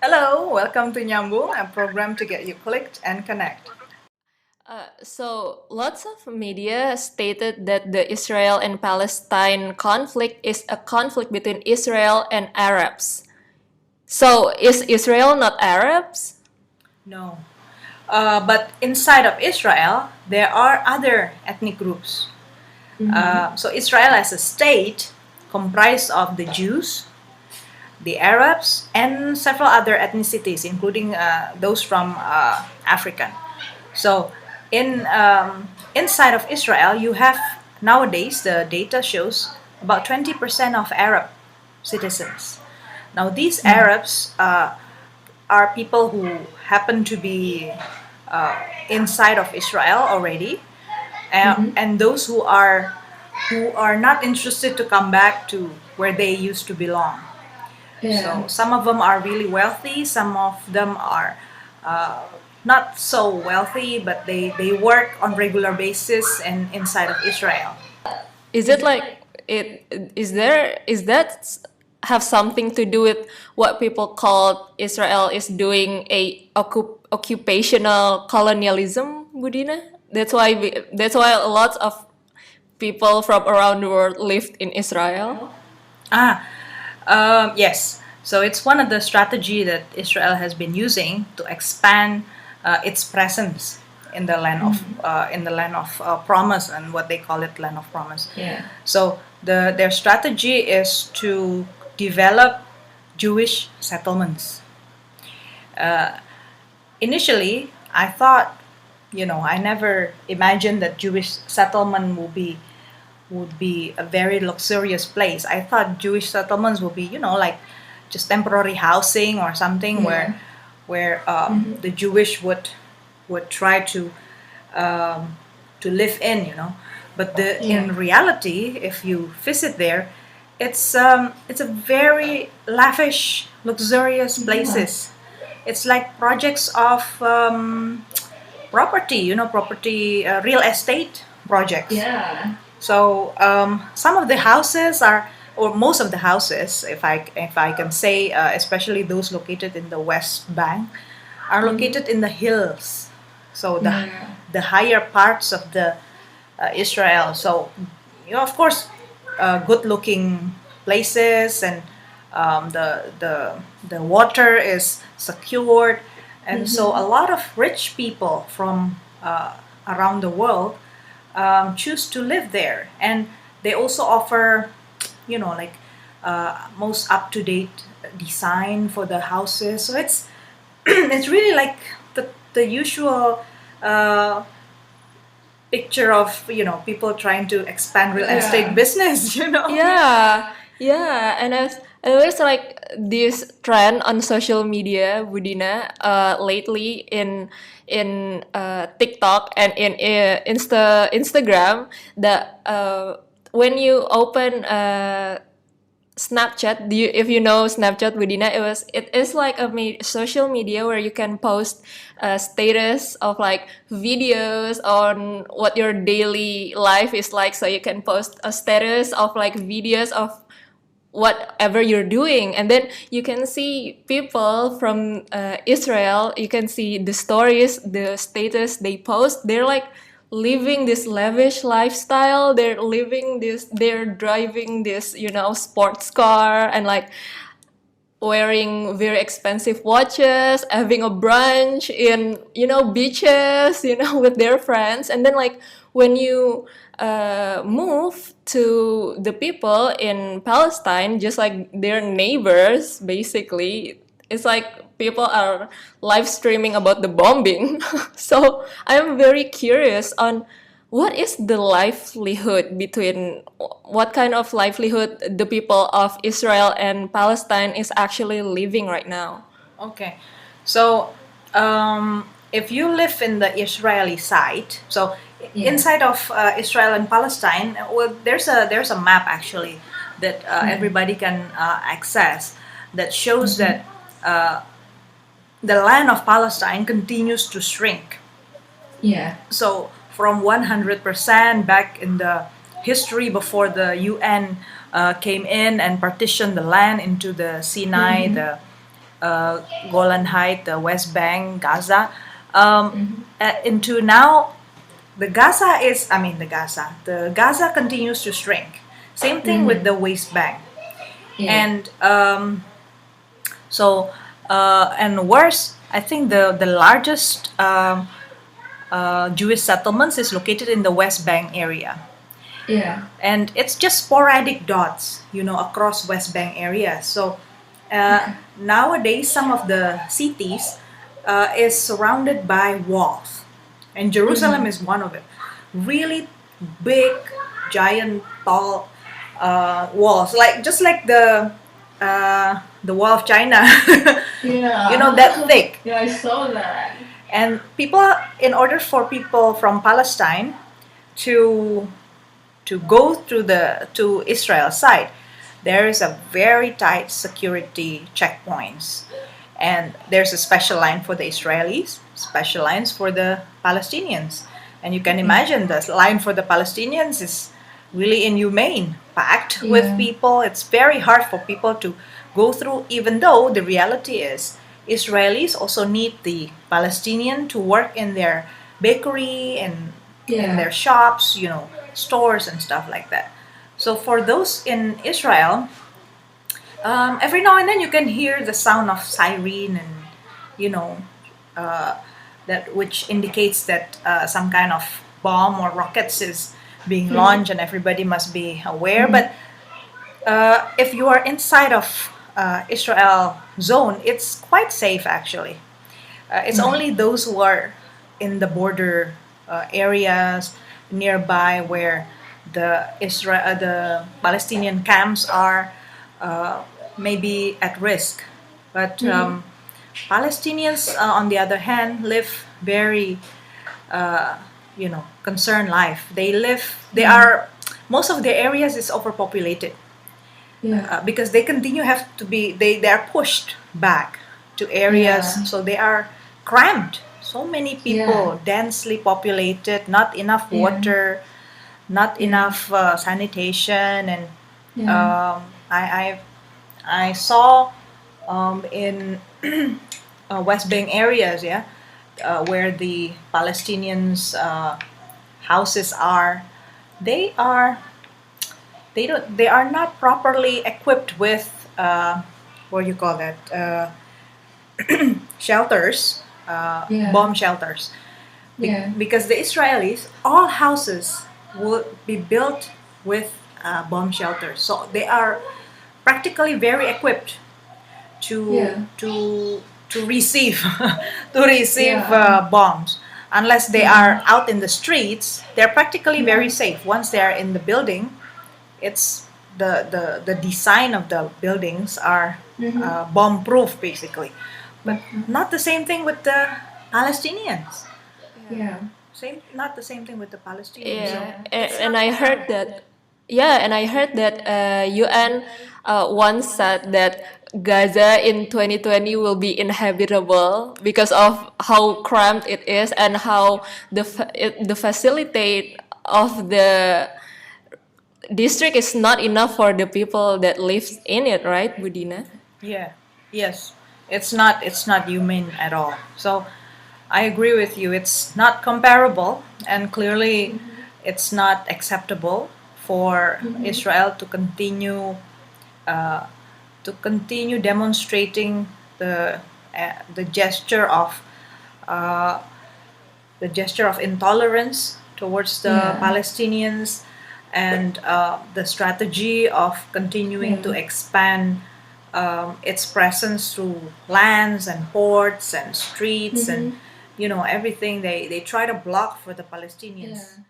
Hello, welcome to Nyambung, a program to get you clicked and connect. So lots of media stated that the Israel and Palestine conflict is a conflict between Israel and Arabs. So is Israel not Arabs? No. But inside of Israel, there are other ethnic groups. So Israel as a state comprised of the Jews, the Arabs, and several other ethnicities, including those from Africa. So inside of Israel, you have nowadays the data shows about 20% of Arab citizens. Now these Arabs are people who happen to be inside of Israel already, and those who are not interested to come back to where they used to belong. So some of them are really wealthy, some of them are not so wealthy, but they work on regular basis and inside of Israel. Is it like it is that have something to do with what people call Israel is doing a occupational colonialism, Budina? That's why a lot of people from around the world lived in Israel. Ah, yes. So it's one of the strategy that Israel has been using to expand its presence in the land of promise, and what they call it land of promise. Yeah. So their strategy is to develop Jewish settlements. Initially, I thought, I never imagined that Jewish settlement would be a very luxurious place. I thought Jewish settlements would be, like just temporary housing or something where the Jewish would try to live in. But in reality, if you visit there, it's a very lavish, luxurious places. It's like projects of property, real estate projects. Yeah. So some of the houses are, or most of the houses, if I can say, especially those located in the West Bank, are located in the hills. So the higher parts of the Israel. So of course, good-looking places, and the water is secured, and so a lot of rich people from around the world choose to live there, and they also offer, like most up to date design for the houses. So it's it's really like the usual picture of people trying to expand real estate business. Yeah, yeah, and there's like this trend on social media, Budina, lately in TikTok and in Instagram that when you open Snapchat, if you know Snapchat, Budina, it is like a social media where you can post a status of like videos on what your daily life is like. So you can post a status of like videos of whatever you're doing, and then you can see people from Israel. You can see the stories, the status they post. They're like living this lavish lifestyle. They're driving this sports car, and like wearing very expensive watches, having a brunch in beaches, with their friends. And then like when you move to the people in Palestine, just like their neighbors, basically, it's like people are live streaming about the bombing. So I'm very curious on what is the livelihood between what kind of livelihood the people of Israel and Palestine is actually living right now. Okay. So, if you live in the Israeli side, so inside of Israel and Palestine, well, there's a map actually that everybody can access, that shows that the land of Palestine continues to shrink. Yeah. So from 100% back in the history before the UN came in and partitioned the land into the Sinai, uh, Golan Heights, the West Bank, Gaza, into now the Gaza continues to shrink. Same thing with the West Bank. Yeah. And so, and worse, I think the largest Jewish settlements is located in the West Bank area. Yeah. And it's just sporadic dots, across West Bank area. So nowadays, some of the cities is surrounded by walls, and Jerusalem is one of it. Really big, giant, tall walls, like just like the wall of China. Yeah. That thick. Yeah, I saw that. And in order for people from Palestine to go through to Israel side, there is a very tight security checkpoints, and there's a special line for the Israelis, special lines for the Palestinians, and you can imagine the line for the Palestinians is really inhumane, packed with Yeah. people. It's very hard for people to go through, even though the reality is Israelis also need the Palestinian to work in their bakery and in Yeah. their shops, stores and stuff like that. So for those in Israel, every now and then you can hear the sound of siren, and you know that which indicates that some kind of bomb or rockets is being launched, and everybody must be aware. But if you are inside of Israel zone, it's quite safe actually. It's only those who are in the border areas nearby where the Palestinian camps are maybe at risk. But Palestinians, on the other hand, live very concerned life. They are most of their areas is overpopulated. Yeah. Because they continue have to be they are pushed back to areas, Yeah. so they are cramped, so many people, densely populated, not enough water, not enough sanitation, and Yeah. I saw in West Bank areas, where the Palestinians houses are, they are they are not properly equipped with what do you call that, shelters, Yeah. bomb shelters. Yeah. Because the Israelis, all houses will be built with bomb shelters, so they are practically very equipped to Yeah. to receive to receive Yeah. bombs. Unless they are out in the streets, they're practically very safe. Once they are in the building, it's the design of the buildings are bomb proof basically. But not the same thing with the Palestinians. Yeah. Not the same thing with the Palestinians. So Yeah, it's and not I heard that. Yeah, and I heard that UN once said that Gaza in 2020 will be inhabitable because of how cramped it is and how the facilitate of the district is not enough for the people that lives in it, right, Budina? Yeah. Yes. It's not humane at all. So I agree with you. It's not comparable, and clearly it's not acceptable for Israel uh, to continue demonstrating the gesture of uh, intolerance towards the Yeah. Palestinians, and the strategy of continuing to Yeah. expand its presence through lands and ports and streets and everything. They try to block for the Palestinians. Yeah.